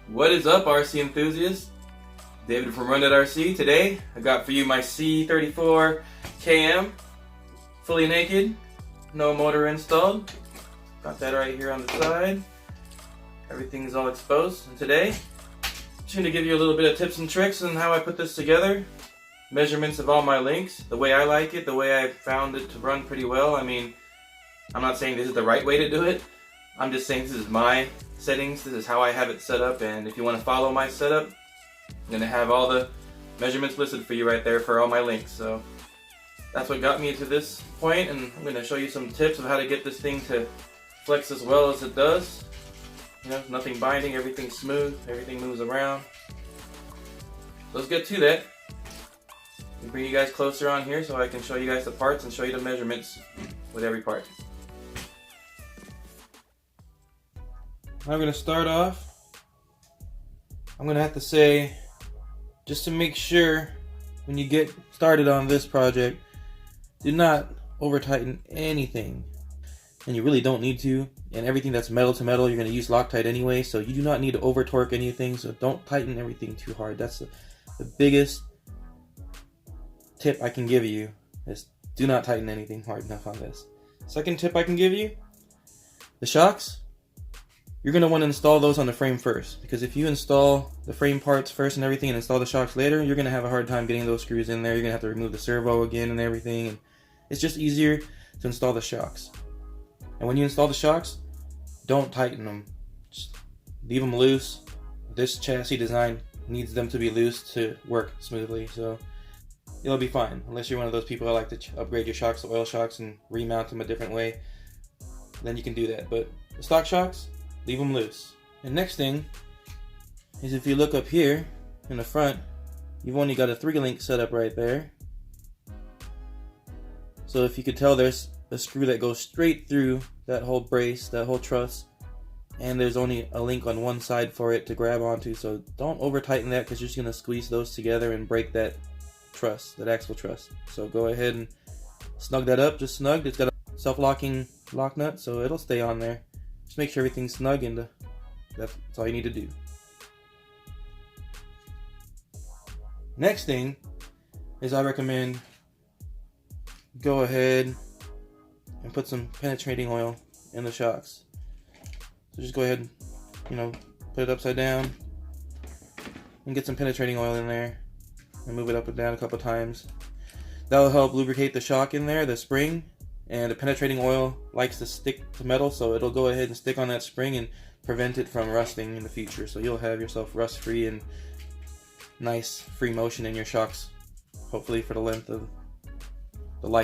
What is up, RC enthusiasts? David from Run That RC. Today I got for you my C34km, fully naked, no motor installed. Got that right here on the side. Everything is all exposed. And today I'm just going to give you a little bit of tips and tricks on how I put this together. Measurements of all my links, the way I like it, the way I found it to run pretty well. I mean, I'm not saying this is the right way to do it. I'm just saying this is my settings, this is how I have it set up, and if you want to follow my setup, I'm going to have all the measurements listed for you right there for all my links. So that's what got me to this point, and I'm going to show you some tips of how to get this thing to flex as well as it does. You know, nothing binding, everything's smooth, everything moves around. So let's get to that. I'll bring you guys closer on here so I can show you guys the parts and show you the measurements with every part. I'm going to start off, I'm going to have to say, just to make sure when you get started on this project, do not over tighten anything. And you really don't need to. And everything that's metal to metal, you're going to use Loctite anyway, so you do not need to over torque anything, so don't tighten everything too hard. That's the biggest tip I can give you, is do not tighten anything hard enough on this. Second tip I can give you, the shocks. You're going to want to install those on the frame first, because if you install the frame parts first and everything and install the shocks later, you're going to have a hard time getting those screws in there. You're going to have to remove the servo again and everything, and it's just easier to install the shocks. And when you install the shocks, don't tighten them. Just leave them loose. This chassis design needs them to be loose to work smoothly, so it'll be fine. Unless you're one of those people that like to upgrade your shocks to oil shocks and remount them a different way, then you can do that. But the stock shocks, leave them loose. And next thing is, if you look up here in the front, you've only got a 3-link setup right there. So if you could tell, there's a screw that goes straight through that whole brace, that whole truss, and there's only a link on one side for it to grab onto. So don't over tighten that, because you're just going to squeeze those together and break that truss, that axle truss. So go ahead and snug that up, just snugged. It's got a self-locking lock nut, so it'll stay on there. Just make sure everything's snug, and that's all you need to do. Next thing is, I recommend go ahead and put some penetrating oil in the shocks. So just go ahead and, put it upside down and get some penetrating oil in there and move it up and down a couple times. That will help lubricate the shock in there, the spring. And the penetrating oil likes to stick to metal, so it'll go ahead and stick on that spring and prevent it from rusting in the future. So you'll have yourself rust-free and nice free motion in your shocks, hopefully for the life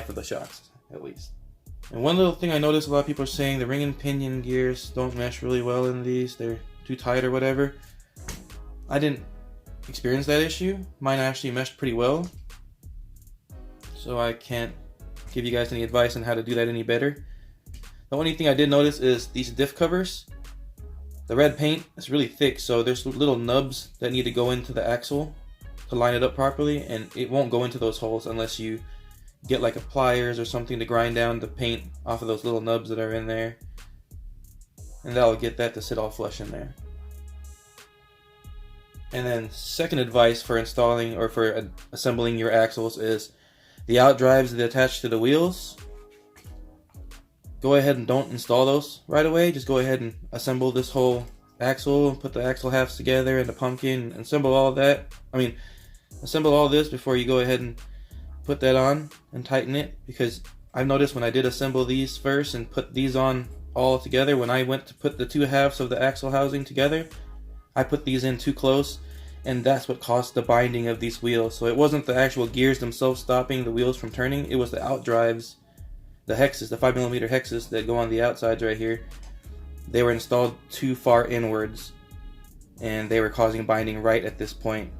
of the shocks, at least. And one little thing I noticed, a lot of people are saying the ring and pinion gears don't mesh really well in these. They're too tight or whatever. I didn't experience that issue. Mine actually meshed pretty well. So I can't give you guys any advice on how to do that any better. The only thing I did notice is these diff covers. The red paint is really thick, so there's little nubs that need to go into the axle to line it up properly, and it won't go into those holes unless you get like a pliers or something to grind down the paint off of those little nubs that are in there, and that'll get that to sit all flush in there. And then second advice for installing or for assembling your axles is the outdrives that attach to the wheels. Go ahead and don't install those right away. Just go ahead and assemble this whole axle and put the axle halves together and the pumpkin and assemble all of that. Assemble all this before you go ahead and put that on and tighten it, because I've noticed when I did assemble these first and put these on all together, when I went to put the two halves of the axle housing together, I put these in too close, and that's what caused the binding of these wheels. So it wasn't the actual gears themselves stopping the wheels from turning, it was the outdrives, the hexes, the 5mm hexes that go on the outsides right here. They were installed too far inwards, and they were causing binding right at this point.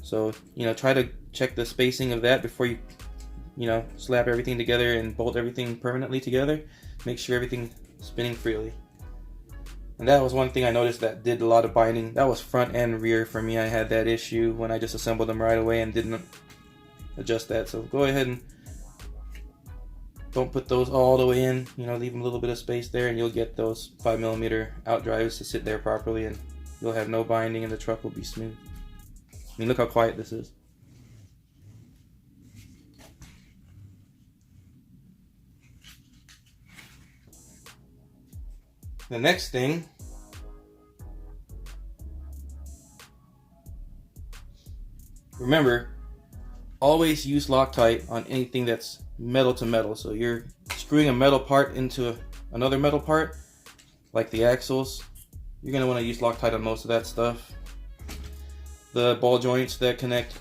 So, try to check the spacing of that before you, slap everything together and bolt everything permanently together. Make sure everything's spinning freely. And that was one thing I noticed that did a lot of binding. That was front and rear for me. I had that issue when I just assembled them right away and didn't adjust that. So go ahead and don't put those all the way in. Leave them a little bit of space there, and you'll get those 5mm outdrives to sit there properly and you'll have no binding and the truck will be smooth. I mean, look how quiet this is. The next thing, remember, always use Loctite on anything that's metal to metal. So you're screwing a metal part into another metal part, like the axles. You're going to want to use Loctite on most of that stuff. The ball joints that connect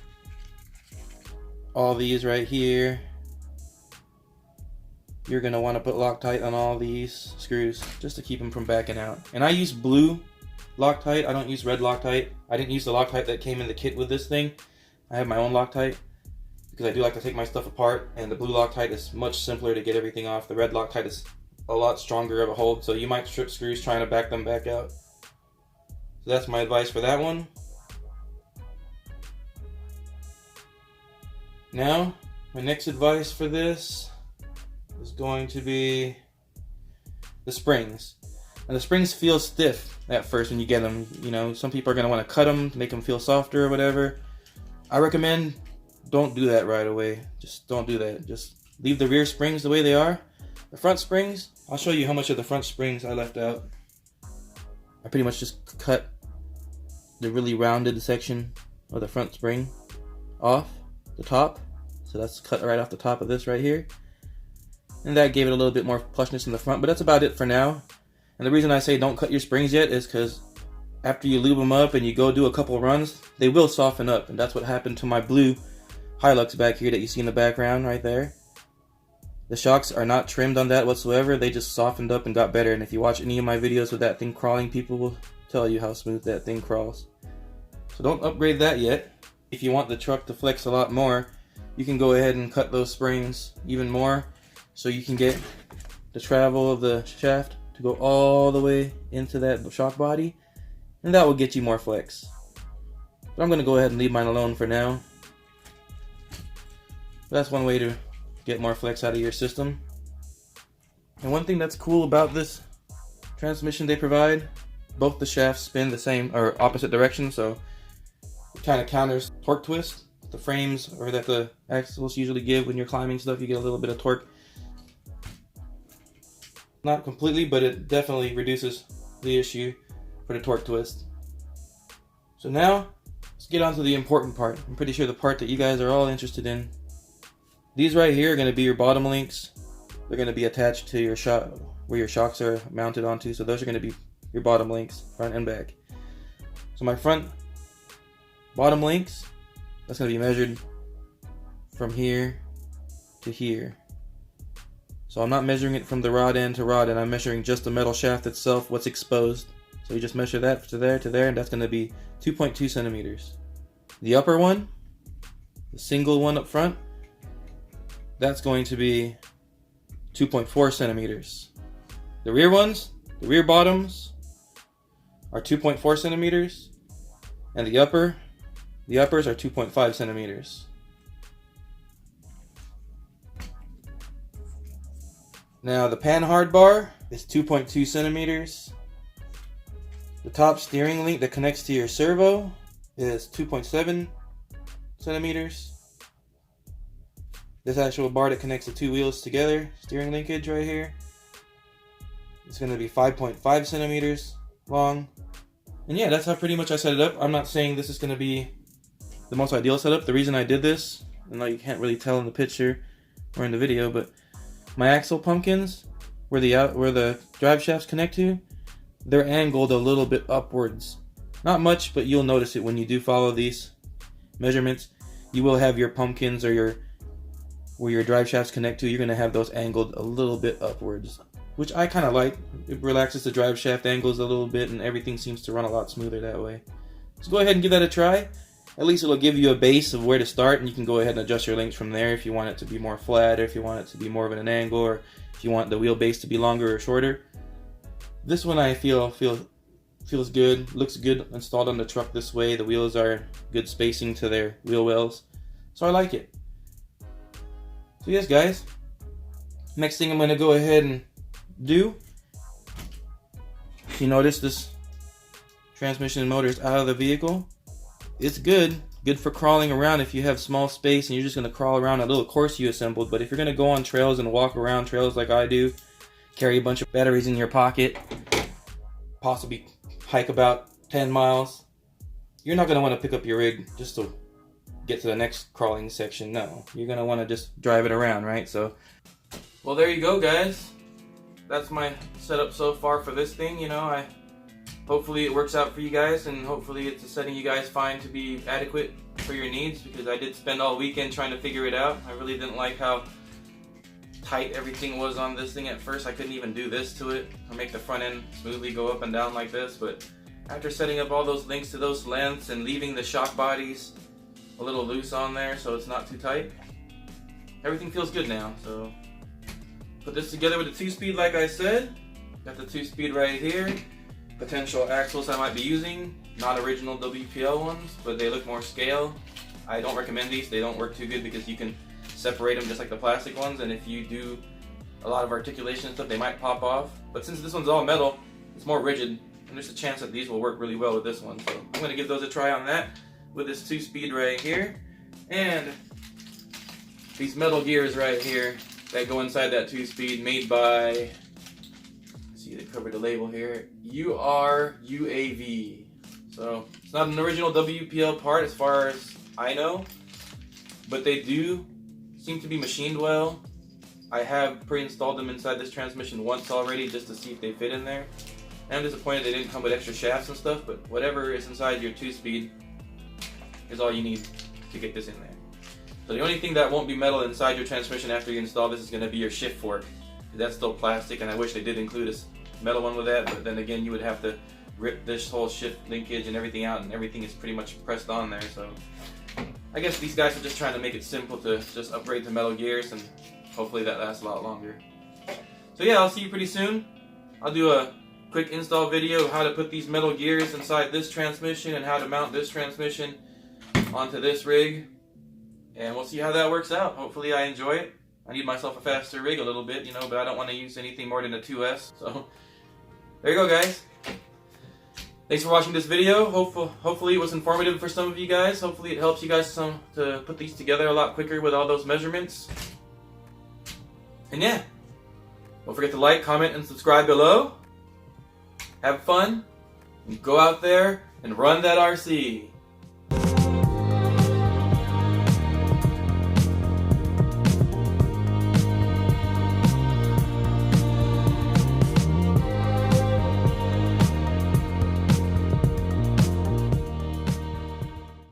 all these right here, you're going to want to put Loctite on all these screws just to keep them from backing out. And I use blue Loctite. I don't use red Loctite. I didn't use the Loctite that came in the kit with this thing. I have my own Loctite because I do like to take my stuff apart, and the blue Loctite is much simpler to get everything off. The red Loctite is a lot stronger of a hold, so you might strip screws trying to back them back out. So that's my advice for that one. Now, my next advice for this is going to be the springs. And the springs feel stiff at first when you get them. You know, some people are going to want to cut them, make them feel softer or whatever. I recommend don't do that right away. Just don't do that. Just leave the rear springs the way they are. The front springs, I'll show you how much of the front springs I left out. I pretty much just cut the really rounded section of the front spring off the top. So that's cut right off the top of this right here. And that gave it a little bit more plushness in the front, but that's about it for now. And the reason I say don't cut your springs yet is because after you lube them up and you go do a couple runs, they will soften up. And that's what happened to my blue Hilux back here that you see in the background right there. The shocks are not trimmed on that whatsoever. They just softened up and got better. And if you watch any of my videos with that thing crawling, people will tell you how smooth that thing crawls. So don't upgrade that yet. If you want the truck to flex a lot more, you can go ahead and cut those springs even more so you can get the travel of the shaft to go all the way into that shock body, and that will get you more flex. But I'm going to go ahead and leave mine alone for now. That's one way to get more flex out of your system. And one thing that's cool about this transmission they provide, both the shafts spin the same or opposite direction, so it kind of counters torque twist. The frames or that the axles usually give when you're climbing stuff, you get a little bit of torque. Not completely, but it definitely reduces the issue for the torque twist. So now, let's get on to the important part. I'm pretty sure the part that you guys are all interested in. These right here are going to be your bottom links. They're going to be attached to your shock, where your shocks are mounted onto. So those are going to be your bottom links, front and back. So my front bottom links, that's going to be measured from here to here. So I'm not measuring it from the rod end to rod end. I'm measuring just the metal shaft itself, what's exposed. So you just measure that to there, and that's going to be 2.2 centimeters. The upper one, the single one up front, that's going to be 2.4 centimeters. The rear ones, the rear bottoms, are 2.4 centimeters, and the uppers are 2.5 centimeters. Now the Panhard bar is 2.2 centimeters. The top steering link that connects to your servo is 2.7 centimeters. This actual bar that connects the two wheels together, steering linkage right here, it's going to be 5.5 centimeters long. And yeah, that's how pretty much I set it up. I'm not saying this is going to be the most ideal setup. The reason I did this, and you can't really tell in the picture or in the video, but my axle pumpkins, where the drive shafts connect to, they're angled a little bit upwards. Not much, but you'll notice it when you do follow these measurements. You will have your pumpkins or where your drive shafts connect to, you're going to have those angled a little bit upwards, which I kind of like. It relaxes the drive shaft angles a little bit, and everything seems to run a lot smoother that way. So go ahead and give that a try. At least it'll give you a base of where to start, and you can go ahead and adjust your links from there if you want it to be more flat, or if you want it to be more of an angle, or if you want the wheelbase to be longer or shorter. This one I feel feels good, looks good installed on the truck this way. The wheels are good spacing to their wheel wells, so I like it. So yes guys, next thing I'm going to go ahead and do, you notice this transmission and motors out of the vehicle. It's good for crawling around if you have small space and you're just going to crawl around a little course you assembled. But if you're going to go on trails and walk around trails like I do, carry a bunch of batteries in your pocket, possibly hike about 10 miles, you're not going to want to pick up your rig just to get to the next crawling section. No, you're going to want to just drive it around, right? So, well, there you go, guys. That's my setup so far for this thing. You know, hopefully it works out for you guys, and hopefully it's a setting you guys find to be adequate for your needs, because I did spend all weekend trying to figure it out. I really didn't like how tight everything was on this thing at first. I couldn't even do this to it or make the front end smoothly go up and down like this, but after setting up all those links to those lengths and leaving the shock bodies a little loose on there so it's not too tight, everything feels good now. So put this together with a 2-speed like I said. Got the 2-speed right here. Potential axles I might be using, not original WPL ones, but they look more scale. I don't recommend these. They don't work too good because you can separate them just like the plastic ones, and if you do a lot of articulation and stuff, they might pop off. But since this one's all metal, it's more rigid, and there's a chance that these will work really well with this one. So I'm going to give those a try on that with this 2-speed right here, and these metal gears right here that go inside that 2-speed, made by, they covered the label here, UAV. So it's not an original WPL part as far as I know, but they do seem to be machined well. I have pre-installed them inside this transmission once already just to see if they fit in there. And I'm disappointed they didn't come with extra shafts and stuff, but whatever is inside your 2-speed is all you need to get this in there. So the only thing that won't be metal inside your transmission after you install this is going to be your shift fork. That's still plastic, and I wish they did include a metal one with that, but then again you would have to rip this whole shift linkage and everything out, and everything is pretty much pressed on there. So I guess these guys are just trying to make it simple to just upgrade to metal gears, and hopefully that lasts a lot longer. So yeah, I'll see you pretty soon. I'll do a quick install video of how to put these metal gears inside this transmission and how to mount this transmission onto this rig, and we'll see how that works out. Hopefully I enjoy it. I need myself a faster rig a little bit, you know, but I don't want to use anything more than a 2S. So there you go, guys. Thanks for watching this video. Hopefully it was informative for some of you guys. Hopefully it helps you guys to put these together a lot quicker with all those measurements. And yeah, don't forget to like, comment, and subscribe below. Have fun, and go out there and run that RC.